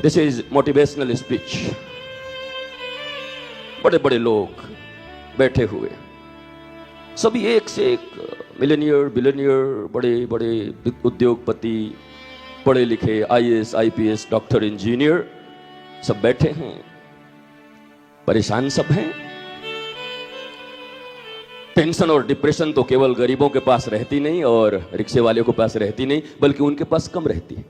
This is motivational speech. बड़े बड़े लोग बैठे हुए, सभी एक से एक मिलेनियर बिलियनियर, बड़े बड़े उद्योगपति, पढ़े लिखे, आईएएस आईपीएस डॉक्टर इंजीनियर, सब बैठे हैं, परेशान सब हैं। टेंशन और डिप्रेशन तो केवल गरीबों के पास रहती नहीं और रिक्शे वाले के पास रहती नहीं, बल्कि उनके पास कम रहती है।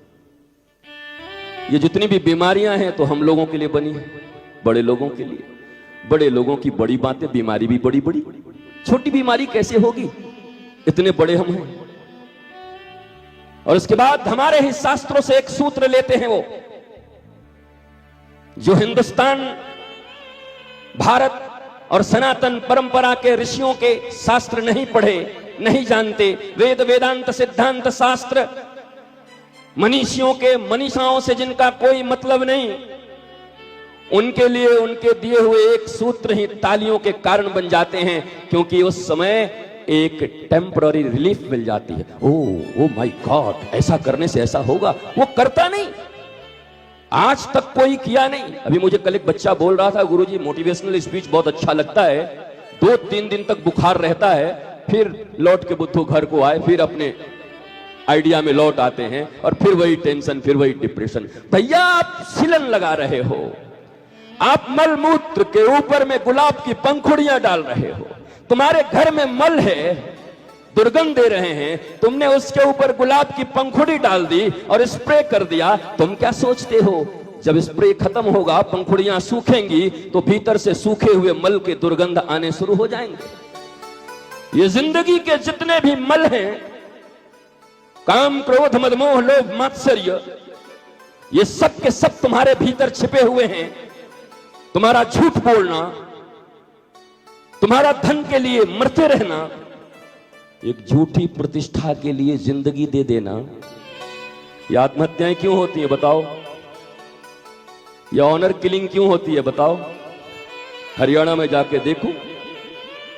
ये जितनी भी बीमारियां हैं तो हम लोगों के लिए बनी है, बड़े लोगों के लिए। बड़े लोगों की बड़ी बातें, बीमारी भी बड़ी बड़ी। छोटी बीमारी कैसे होगी, इतने बड़े हम हैं। और उसके बाद हमारे ही शास्त्रों से एक सूत्र लेते हैं, वो जो हिंदुस्तान, भारत और सनातन परंपरा के ऋषियों के शास्त्र नहीं पढ़े, नहीं जानते, वेद वेदांत सिद्धांत शास्त्र मनीषियों के मनीषाओं से जिनका कोई मतलब नहीं, उनके लिए उनके दिए हुए एक सूत्र ही तालियों के कारण बन जाते हैं, क्योंकि उस समय एक टेम्पररी रिलीफ मिल जाती है। ओ माय गॉड, ऐसा करने से ऐसा होगा। वो करता नहीं, आज तक कोई किया नहीं। अभी मुझे कल एक बच्चा बोल रहा था, गुरुजी मोटिवेशनल स्पीच बहुत अच्छा लगता है, 2-3 दिन तक बुखार रहता है, फिर लौट के बुद्धू घर को आए, फिर अपने आइडिया में लौट आते हैं और फिर वही टेंशन, फिर वही डिप्रेशन। भैया आप सिलन लगा रहे हो, आप मल मूत्र के ऊपर में गुलाब की पंखुड़ियां डाल रहे हो। तुम्हारे घर में मल है, दुर्गंध दे रहे हैं, तुमने उसके ऊपर गुलाब की पंखुड़ी डाल दी और स्प्रे कर दिया। तुम क्या सोचते हो, जब स्प्रे खत्म होगा, पंखुड़ियां सूखेंगी तो भीतर से सूखे हुए मल के दुर्गंध आने शुरू हो जाएंगे। ये जिंदगी के जितने भी मल हैं, काम क्रोध मद मोह लोभ मात्सर्य, ये सब के सब तुम्हारे भीतर छिपे हुए हैं। तुम्हारा झूठ बोलना, तुम्हारा धन के लिए मरते रहना, एक झूठी प्रतिष्ठा के लिए जिंदगी दे देना, ये आत्महत्याएं क्यों होती है बताओ? या ऑनर किलिंग क्यों होती है बताओ? हरियाणा में जाके देखो,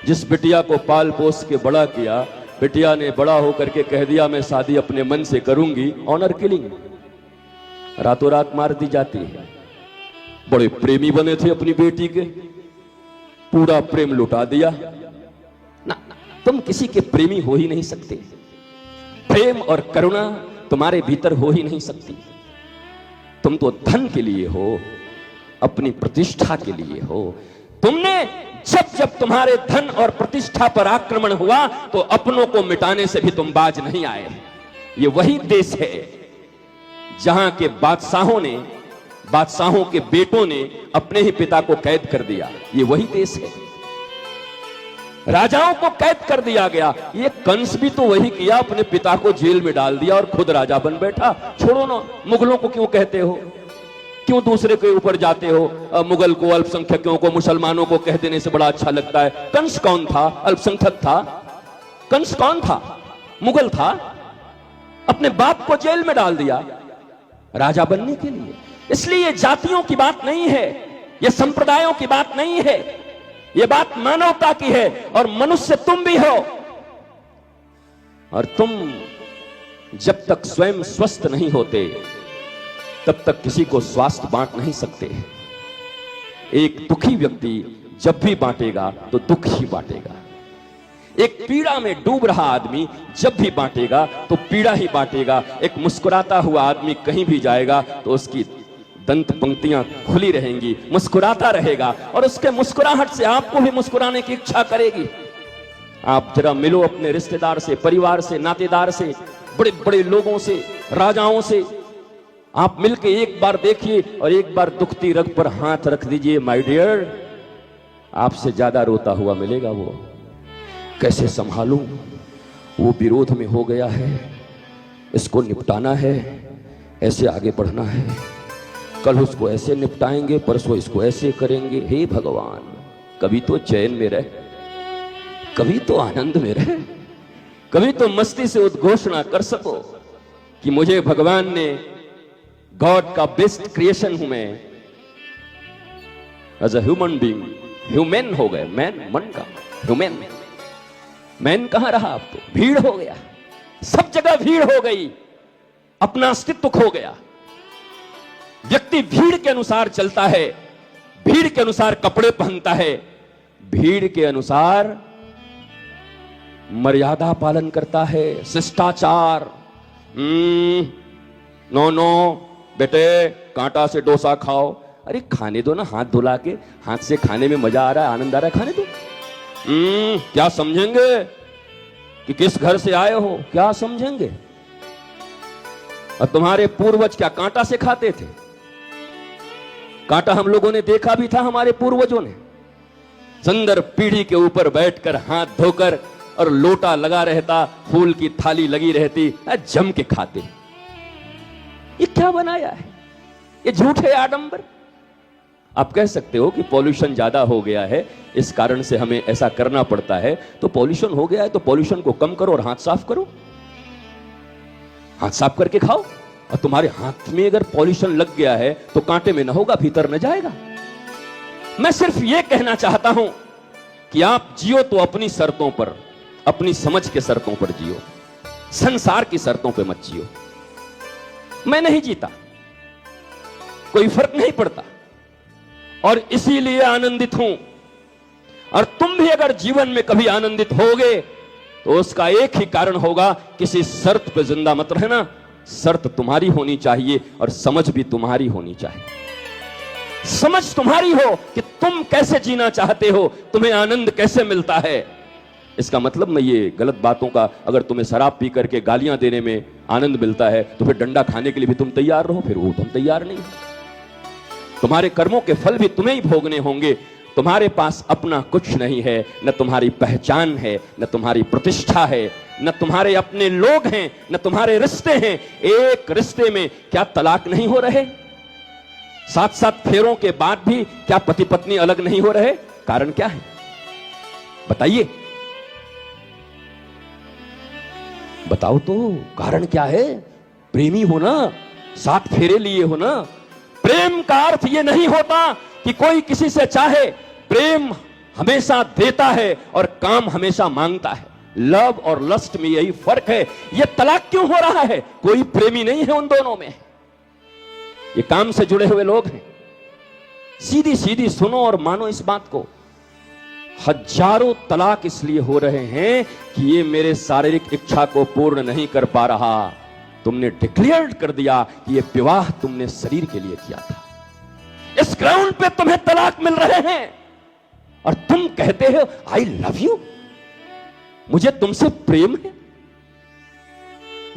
जिस बिटिया को पाल पोस के बड़ा किया, बिटिया ने बड़ा होकर के कह दिया मैं शादी अपने मन से करूंगी, ऑनर किलिंग, रातों रात मार दी जाती है। बड़े प्रेमी बने थे अपनी बेटी के, पूरा प्रेम लुटा दिया ना। तुम किसी के प्रेमी हो ही नहीं सकते, प्रेम और करुणा तुम्हारे भीतर हो ही नहीं सकती। तुम तो धन के लिए हो, अपनी प्रतिष्ठा के लिए हो। तुमने जब जब तुम्हारे धन और प्रतिष्ठा पर आक्रमण हुआ तो अपनों को मिटाने से भी तुम बाज नहीं आए। ये वही देश है जहां के बादशाहों के बेटों ने अपने ही पिता को कैद कर दिया। ये वही देश है, राजाओं को कैद कर दिया गया। ये कंस भी तो वही किया, अपने पिता को जेल में डाल दिया और खुद राजा बन बैठा। छोड़ो ना, मुगलों को क्यों कहते हो, क्यों दूसरे के ऊपर जाते हो? मुगल को, अल्पसंख्यकों को, मुसलमानों को कह देने से बड़ा अच्छा लगता है। कंस कौन था? अल्पसंख्यक था। कंस कौन था? मुगल था। अपने बाप को जेल में डाल दिया राजा बनने के लिए। इसलिए ये जातियों की बात नहीं है, ये संप्रदायों की बात नहीं है, ये बात मानवता की है। और मनुष्य तुम भी हो, और तुम जब तक स्वयं स्वस्थ नहीं होते तब तक किसी को स्वास्थ्य बांट नहीं सकते। एक दुखी व्यक्ति जब भी बांटेगा तो दुख ही बांटेगा। एक पीड़ा में डूब रहा आदमी जब भी बांटेगा तो पीड़ा ही बांटेगा। एक मुस्कुराता हुआ आदमी कहीं भी जाएगा तो उसकी दंत पंक्तियां खुली रहेंगी, मुस्कुराता रहेगा, और उसके मुस्कुराहट से आपको भी मुस्कुराने की इच्छा करेगी। आप जरा मिलो अपने रिश्तेदार से, परिवार से, नातेदार से, बड़े बड़े लोगों से, राजाओं से। आप मिलके एक बार देखिए और एक बार दुखती रग पर हाथ रख दीजिए, माय डियर, आपसे ज्यादा रोता हुआ मिलेगा वो। कैसे संभालूं, वो विरोध में हो गया है, इसको निपटाना है, ऐसे आगे बढ़ना है, कल उसको ऐसे निपटाएंगे, परसों इसको ऐसे करेंगे। हे भगवान, कभी तो चैन में रहे, कभी तो आनंद में रहे, कभी तो मस्ती से उद्घोषणा कर सको कि मुझे भगवान ने, गॉड का बेस्ट क्रिएशन हूं मैं, as a human being. Human हो गए, मैन मन का, ह्यूमन। मैन कहां रहा? अब तो भीड़ हो गया, सब जगह भीड़ हो गई, अपना अस्तित्व खो गया। व्यक्ति भीड़ के अनुसार चलता है, भीड़ के अनुसार कपड़े पहनता है, भीड़ के अनुसार मर्यादा पालन करता है, शिष्टाचार। नो नो बेटे, कांटा से डोसा खाओ। अरे खाने दो ना, हाथ धुला के, हाथ से खाने में मजा आ रहा है, आनंद आ रहा है, खाने दो। क्या समझेंगे कि किस घर से आए हो, क्या समझेंगे? और तुम्हारे पूर्वज क्या कांटा से खाते थे? कांटा हम लोगों ने देखा भी था, हमारे पूर्वजों ने सुंदर पीढ़ी के ऊपर बैठकर हाथ धोकर और लोटा लगा रहता, फूल की थाली लगी रहती, जम के खाते। ये क्या बनाया है? ये झूठे आडंबर। आप कह सकते हो कि पॉल्यूशन ज्यादा हो गया है, इस कारण से हमें ऐसा करना पड़ता है। तो पॉल्यूशन हो गया है तो पॉल्यूशन को कम करो और हाथ साफ करो, हाथ साफ करके खाओ। और तुम्हारे हाथ में अगर पॉल्यूशन लग गया है तो कांटे में न होगा, भीतर न जाएगा। मैं सिर्फ यह कहना चाहता हूं कि आप जियो तो अपनी शर्तों पर, अपनी समझ के शर्तों पर जियो, संसार की शर्तों पर मत जियो। मैं नहीं जीता, कोई फर्क नहीं पड़ता, और इसीलिए आनंदित हूं। और तुम भी अगर जीवन में कभी आनंदित होगे तो उसका एक ही कारण होगा, किसी शर्त पे जिंदा मत रहना। शर्त तुम्हारी होनी चाहिए और समझ भी तुम्हारी होनी चाहिए। समझ तुम्हारी हो कि तुम कैसे जीना चाहते हो, तुम्हें आनंद कैसे मिलता है। इसका मतलब मैं ये गलत बातों का, अगर तुम्हें शराब पी करके गालियां देने में आनंद मिलता है तो फिर डंडा खाने के लिए भी तुम तैयार रहो, फिर वो तुम तैयार नहीं। तुम्हारे कर्मों के फल भी तुम्हें ही भोगने होंगे। तुम्हारे पास अपना कुछ नहीं है, न तुम्हारी पहचान है, न तुम्हारी प्रतिष्ठा है, न तुम्हारे अपने लोग हैं, न तुम्हारे रिश्ते हैं। एक रिश्ते में क्या तलाक नहीं हो रहे? 7-7 फेरों के बाद भी क्या पति पत्नी अलग नहीं हो रहे? कारण क्या है बताइए, बताओ तो, कारण क्या है? प्रेमी हो ना, 7 फेरे लिए हो ना। प्रेम का अर्थ यह नहीं होता कि कोई किसी से चाहे। प्रेम हमेशा देता है और काम हमेशा मांगता है। लव और लस्ट में यही फर्क है। यह तलाक क्यों हो रहा है? कोई प्रेमी नहीं है उन दोनों में, ये काम से जुड़े हुए लोग हैं। सीधी सीधी सुनो और मानो इस बात को। हजारों तलाक इसलिए हो रहे हैं कि ये मेरे शारीरिक इच्छा को पूर्ण नहीं कर पा रहा। तुमने डिक्लेयर कर दिया कि ये विवाह तुमने शरीर के लिए किया था, इस ग्राउंड पे तुम्हें तलाक मिल रहे हैं और तुम कहते हो आई लव यू, मुझे तुमसे प्रेम है।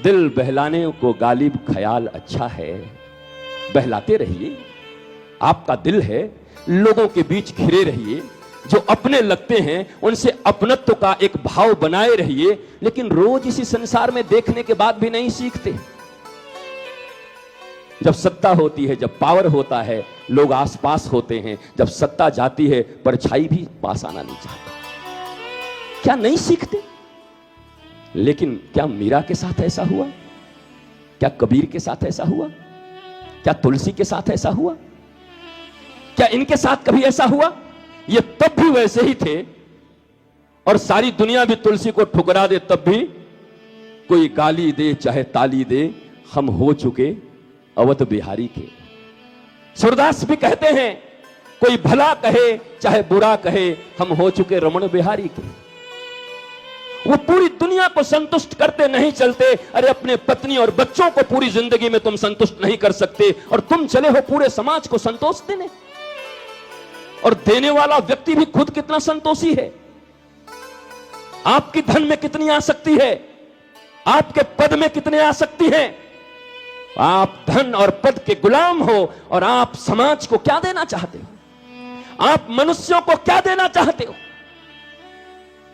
दिल बहलाने को गालिब ख्याल अच्छा है, बहलाते रहिए। आपका दिल है, लोगों के बीच घिरे रहिए। जो अपने लगते हैं उनसे अपनत्व का एक भाव बनाए रहिए। लेकिन रोज इसी संसार में देखने के बाद भी नहीं सीखते। जब सत्ता होती है, जब पावर होता है, लोग आसपास होते हैं। जब सत्ता जाती है, परछाई भी पास आना नहीं चाहता। क्या नहीं सीखते? लेकिन क्या मीरा के साथ ऐसा हुआ? क्या कबीर के साथ ऐसा हुआ? क्या तुलसी के साथ ऐसा हुआ? क्या इनके साथ कभी ऐसा हुआ? ये तब भी वैसे ही थे और सारी दुनिया भी तुलसी को ठुकरा दे तब भी, कोई गाली दे चाहे ताली दे, हम हो चुके अवध बिहारी के। सूरदास भी कहते हैं, कोई भला कहे चाहे बुरा कहे, हम हो चुके रमण बिहारी के। वो पूरी दुनिया को संतुष्ट करते नहीं चलते। अरे अपने पत्नी और बच्चों को पूरी जिंदगी में तुम संतुष्ट नहीं कर सकते और तुम चले हो पूरे समाज को संतोष देने। और देने वाला व्यक्ति भी खुद कितना संतोषी है। आपकी धन में कितनी आसक्ति है, आपके पद में कितनी आसक्ति है। आप धन और पद के गुलाम हो और आप समाज को क्या देना चाहते हो? आप मनुष्यों को क्या देना चाहते हो?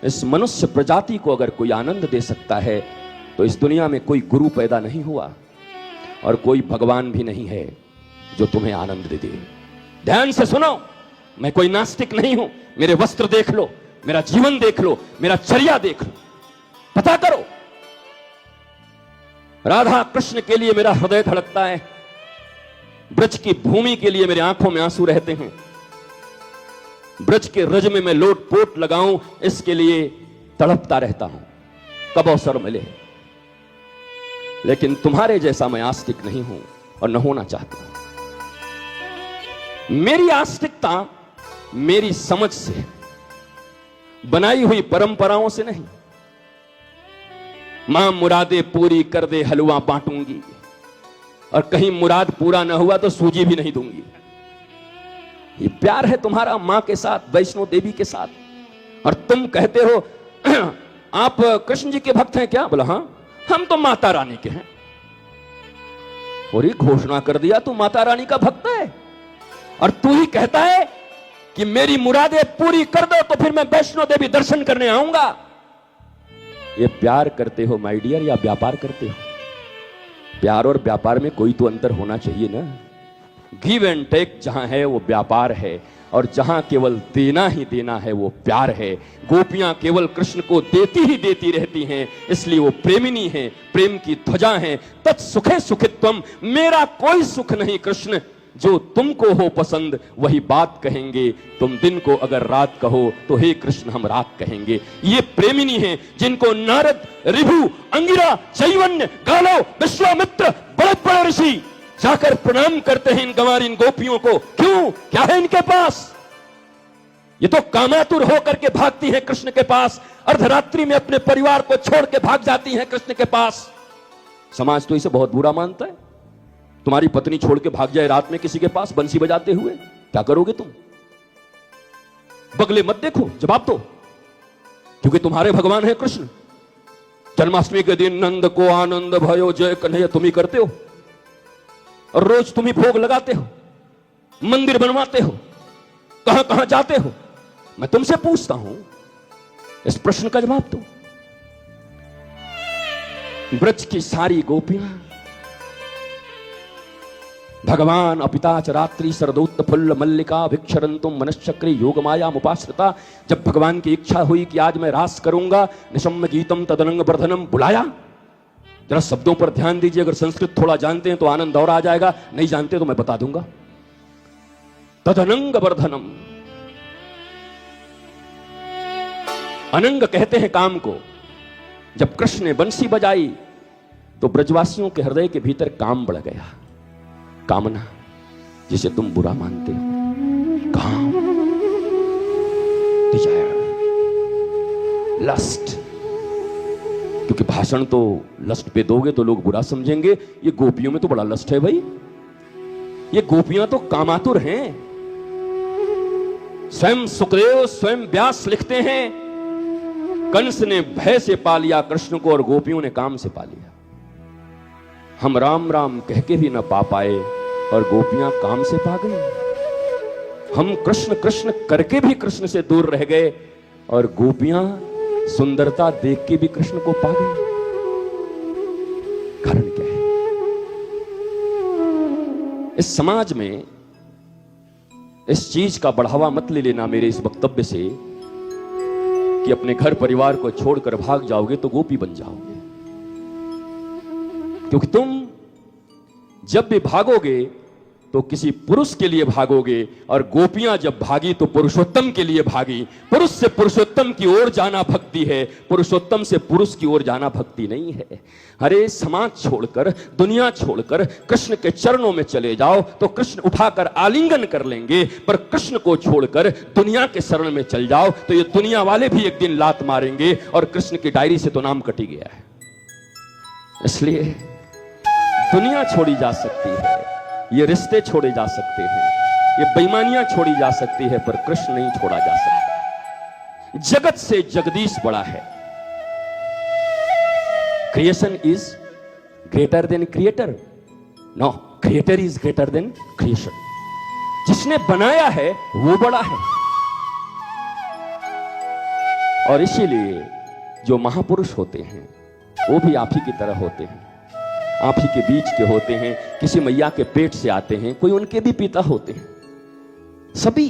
इस मनुष्य प्रजाति को अगर कोई आनंद दे सकता है तो इस दुनिया में कोई गुरु पैदा नहीं हुआ और कोई भगवान भी नहीं है जो तुम्हें आनंद दे दे। ध्यान से सुनो, मैं कोई नास्तिक नहीं हूं। मेरे वस्त्र देख लो, मेरा जीवन देख लो, मेरा चर्या देख लो, पता करो। राधा कृष्ण के लिए मेरा हृदय धड़कता है, ब्रज की भूमि के लिए मेरे आंखों में आंसू रहते हैं। ब्रज के रज में मैं लोट पोट लगाऊं, इसके लिए तड़पता रहता हूं, कब अवसर मिले। लेकिन तुम्हारे जैसा मैं आस्तिक नहीं हूं और न होना चाहता हूं। मेरी आस्तिकता मेरी समझ से, बनाई हुई परंपराओं से नहीं। मां मुरादे पूरी कर दे हलवा बांटूंगी, और कहीं मुराद पूरा ना हुआ तो सूजी भी नहीं दूंगी। ये प्यार है तुम्हारा मां के साथ, वैष्णो देवी के साथ। और तुम कहते हो आप कृष्ण जी के भक्त हैं क्या? बोला हाँ, हम तो माता रानी के हैं। और ये घोषणा कर दिया तू माता रानी का भक्त है, और तू ही कहता है कि मेरी मुरादें पूरी कर दो तो फिर मैं वैष्णो देवी दर्शन करने आऊंगा। ये प्यार करते हो माय डियर या व्यापार करते हो? प्यार और व्यापार में कोई तो अंतर होना चाहिए ना। गिव एंड टेक जहां है वो व्यापार है, और जहां केवल देना ही देना है वो प्यार है। गोपियां केवल कृष्ण को देती ही देती रहती हैं, इसलिए वो प्रेमिनी हैं, प्रेम की ध्वजा हैं। तत्सुखे सुखित्वम, मेरा कोई सुख नहीं कृष्ण, जो तुमको हो पसंद वही बात कहेंगे। तुम दिन को अगर रात कहो तो हे कृष्ण हम रात कहेंगे। ये प्रेमिनी हैं जिनको नारद, ऋभु, अंगिरा, चैवन्य, गालो, विश्वामित्र, बड़े बड़े ऋषि जाकर प्रणाम करते हैं इन गंवार, इन गोपियों को। क्यों? क्या है इनके पास? ये तो कामातुर होकर के भागती हैं कृष्ण के पास, अर्धरात्रि में अपने परिवार को छोड़ के भाग जाती हैं कृष्ण के पास। समाज तो इसे बहुत बुरा मानता है। तुम्हारी पत्नी छोड़ के भाग जाए रात में किसी के पास बंसी बजाते हुए, क्या करोगे तुम? बगले मत देखो, जवाब दो, क्योंकि तुम्हारे भगवान है कृष्ण। जन्माष्टमी के दिन नंद को आनंद भयो जय कन्हैया तुम ही करते हो, और रोज तुम ही भोग लगाते हो, मंदिर बनवाते हो, कहां कहां जाते हो। मैं तुमसे पूछता हूं, इस प्रश्न का जवाब दो। ब्रज की सारी गोपियां भगवान अपिताच रात्रि शरदोत्त फुल्ल मल्लिका भिक्षरंतुम मनश्चक्री योग माया मुपाश्रिता। जब भगवान की इच्छा हुई कि आज मैं रास करूंगा, निशम्य गीतम तदनंग वर्धनम बुलाया। जरा शब्दों पर ध्यान दीजिए, अगर संस्कृत थोड़ा जानते हैं तो आनंद और आ जाएगा, नहीं जानते तो मैं बता दूंगा। तदनंग वर्धनम, अनंग कहते हैं काम को। जब कृष्ण ने बंसी बजाई तो ब्रजवासियों के हृदय के भीतर काम बढ़ गया। कामना, जिसे तुम बुरा मानते हो, काम, डिजायर, लस्ट। क्योंकि भाषण तो लस्ट पे दोगे तो लोग बुरा समझेंगे। ये गोपियों में तो बड़ा लस्ट है भाई, ये गोपियां तो कामातुर हैं। स्वयं सुखदेव, स्वयं व्यास लिखते हैं, कंस ने भय से पा लिया कृष्ण को और गोपियों ने काम से पा लिया। हम राम राम कह के भी न पा पाए और गोपियां काम से पा गई। हम कृष्ण कृष्ण करके भी कृष्ण से दूर रह गए और गोपियां सुंदरता देख के भी कृष्ण को पा गई। कारण क्या है? इस समाज में इस चीज का बढ़ावा मत ले लेना मेरे इस वक्तव्य से कि अपने घर परिवार को छोड़कर भाग जाओगे तो गोपी बन जाओगे। क्योंकि तुम जब भी भागोगे तो किसी पुरुष के लिए भागोगे, और गोपियां जब भागी तो पुरुषोत्तम के लिए भागी। पुरुष से पुरुषोत्तम की ओर जाना भक्ति है, पुरुषोत्तम से पुरुष की ओर जाना भक्ति नहीं है। अरे समाज छोड़कर, दुनिया छोड़कर कृष्ण के चरणों में चले जाओ तो कृष्ण उठाकर आलिंगन कर लेंगे, पर कृष्ण को छोड़कर दुनिया के शरण में चल जाओ तो ये दुनिया वाले भी एक दिन लात मारेंगे और कृष्ण की डायरी से तो नाम कटी गया है। इसलिए दुनिया छोड़ी जा सकती है, ये रिश्ते छोड़े जा सकते हैं, ये बेईमानियां छोड़ी जा सकती है, पर कृष्ण नहीं छोड़ा जा सकता। जगत से जगदीश बड़ा है। Creation is greater than creator, no, creator is greater than creation. जिसने बनाया है वो बड़ा है। और इसीलिए जो महापुरुष होते हैं वो भी आप ही की तरह होते हैं, आप ही के बीच के होते हैं, किसी मैया के पेट से आते हैं, कोई उनके भी पिता होते हैं। सभी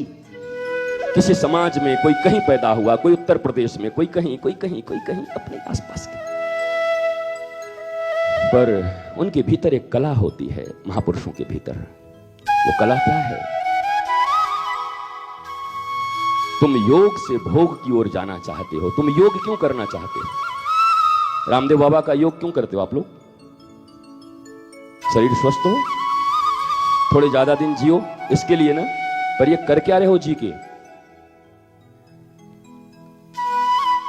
किसी समाज में, कोई कहीं पैदा हुआ, कोई उत्तर प्रदेश में, कोई कहीं, कोई कहीं, कोई कहीं, अपने आसपास के, पर उनके भीतर एक कला होती है। महापुरुषों के भीतर वो कला क्या है? तुम योग से भोग की ओर जाना चाहते हो। तुम योग क्यों करना चाहते हो? रामदेव बाबा का योग क्यों करते हो आप लोग? शरीर स्वस्थ हो, थोड़े ज्यादा दिन जियो, इसके लिए ना। पर ये कर क्या रहे हो जी के?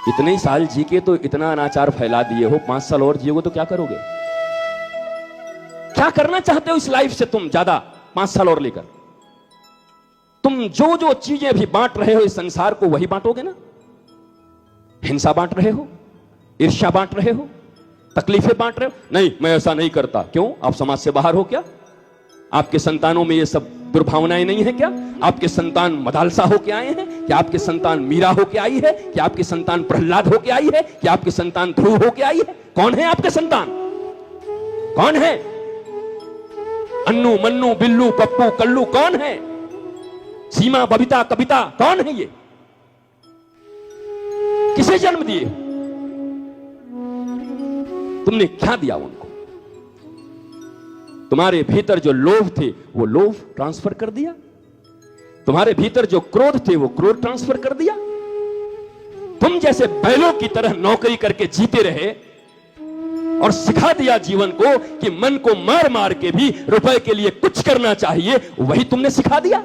इतने ही साल जी के तो इतना अनाचार फैला दिए हो, 5 साल और जियोगे तो क्या करोगे? क्या करना चाहते हो इस लाइफ से तुम ज्यादा 5 साल और लेकर? तुम जो जो चीजें भी बांट रहे हो इस संसार को, वही बांटोगे ना? हिंसा बांट रहे हो, ईर्ष्या बांट रहे हो, तकलीफें बांट रहे हो? नहीं, मैं ऐसा नहीं करता। क्यों? आप समाज से बाहर हो क्या? आपके संतानों में ये सब दुर्भावनाएं नहीं है क्या? आपके संतान मदालसा होके आए हैं क्या? आपके संतान मीरा होके आई है क्या? आपके संतान प्रहलाद होके आई है क्या? आपके संतान ध्रुव होके आई है? कौन है आपके संतान? कौन है? अन्नू मन्नू बिल्लू पप्पू कल्लू कौन है? सीमा बबीता कविता कौन है? ये किसे जन्म दिए? तुमने क्या दिया उनको? तुम्हारे भीतर जो लोभ थे वो लोभ ट्रांसफर कर दिया, तुम्हारे भीतर जो क्रोध थे वो क्रोध ट्रांसफर कर दिया। तुम जैसे बैलों की तरह नौकरी करके जीते रहे और सिखा दिया जीवन को कि मन को मार मार के भी रुपए के लिए कुछ करना चाहिए, वही तुमने सिखा दिया।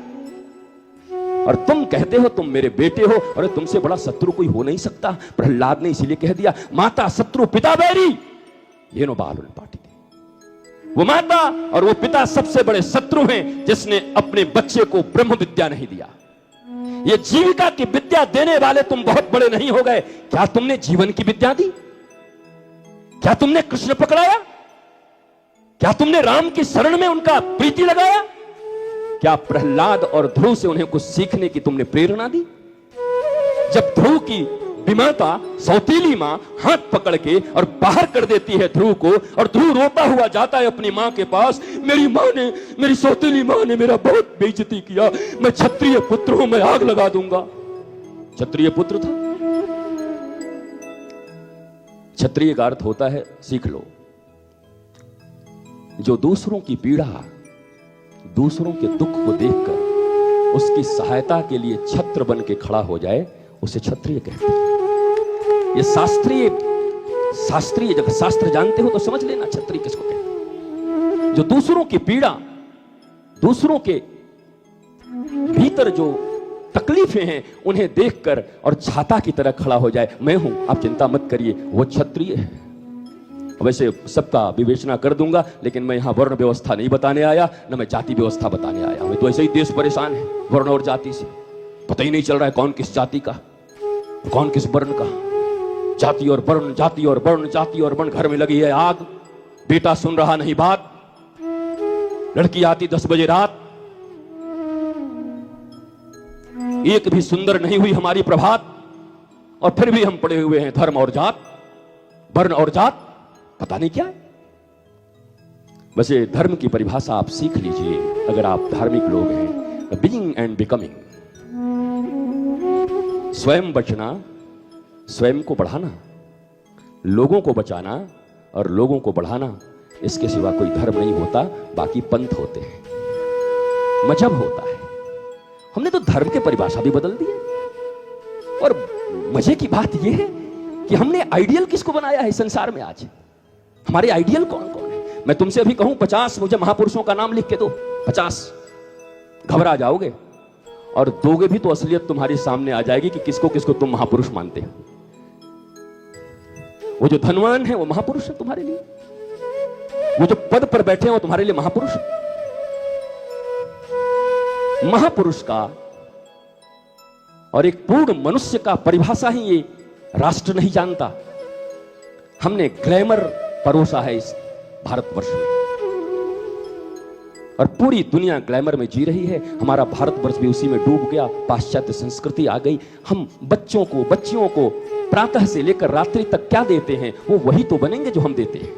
और तुम कहते हो तुम मेरे बेटे हो, और तुमसे बड़ा शत्रु कोई हो नहीं सकता। प्रहलाद ने इसीलिए कह दिया माता शत्रु पिता बैरी, ये नो बाल पार्टी थी। वो माता और वो पिता सबसे बड़े शत्रु हैं जिसने अपने बच्चे को ब्रह्म विद्या नहीं दिया। ये जीविका की विद्या देने वाले तुम बहुत बड़े नहीं हो गए। क्या तुमने जीवन की विद्या दी? क्या तुमने कृष्ण पकड़ाया? क्या तुमने राम की शरण में उनका प्रीति लगाया? क्या प्रहलाद और ध्रुव से उन्हें कुछ सीखने की तुमने प्रेरणा दी? जब ध्रुव की विमाता सौतीली मां हाथ पकड़ के और बाहर कर देती है ध्रुव को, और ध्रुव रोता हुआ जाता है अपनी मां के पास, मेरी मां ने, मेरी सौतीली मां ने मेरा बहुत बेइज्जती किया, मैं क्षत्रिय पुत्र हूं, मैं आग लगा दूंगा। क्षत्रिय पुत्र था। क्षत्रिय का अर्थ होता है, सीख लो, जो दूसरों की पीड़ा, दूसरों के दुख को देखकर उसकी सहायता के लिए छत्र बन के खड़ा हो जाए, उसे क्षत्रिय कहते हैं। ये शास्त्रीय जगह, शास्त्र जानते हो तो समझ लेना क्षत्रिय किसको कहते हैं। जो दूसरों की पीड़ा, दूसरों के भीतर जो तकलीफें हैं उन्हें देखकर और छाता की तरह खड़ा हो जाए, मैं हूं, आप चिंता मत करिए, वो क्षत्रिय है। वैसे सबका विवेचना कर दूंगा, लेकिन मैं यहां वर्ण व्यवस्था नहीं बताने आया, न मैं जाति व्यवस्था बताने आया हूं। तो ऐसे ही देश परेशान है वर्ण और जाति से, पता ही नहीं चल रहा है कौन किस जाति का, कौन किस वर्ण का। जाति और वर्ण, जाति और वर्ण, जाति और वर्ण, घर में लगी है आग, बेटा सुन रहा नहीं बात, लड़की आती 10 बजे रात, एक भी सुंदर नहीं हुई हमारी प्रभात, और फिर भी हम पड़े हुए हैं धर्म और जात, वर्ण और जात, पता नहीं क्या है। वैसे धर्म की परिभाषा आप सीख लीजिए अगर आप धार्मिक लोग हैं। बीइंग एंड बिकमिंग, स्वयं बचना, स्वयं को बढ़ाना, लोगों को बचाना और लोगों को बढ़ाना, इसके सिवा कोई धर्म नहीं होता। बाकी पंथ होते हैं, मजहब होता है। हमने तो धर्म की परिभाषा भी बदल दी है। और मजे की बात यह है कि हमने आइडियल किसको बनाया है संसार में आज? हमारे आइडियल कौन कौन है? मैं तुमसे अभी कहूं 50 मुझे महापुरुषों का नाम लिख के दो, 50, घबरा जाओगे, और दोगे भी तो असलियत तुम्हारी सामने आ जाएगी कि किसको किसको तुम महापुरुष मानते हो। वो जो धनवान है वो महापुरुष है तुम्हारे लिए, वो जो पद पर बैठे हैं वो तुम्हारे लिए महापुरुष है। महापुरुष का और एक पूर्ण मनुष्य का परिभाषा ही ये राष्ट्र नहीं जानता। हमने ग्लैमर परोसा है इस भारतवर्ष में, और पूरी दुनिया ग्लैमर में जी रही है। हमारा भारतवर्ष भी उसी में डूब गया, पाश्चात्य संस्कृति आ गई। हम बच्चों को, बच्चियों को प्रातः से लेकर रात्रि तक क्या देते हैं, वो वही तो बनेंगे जो हम देते हैं।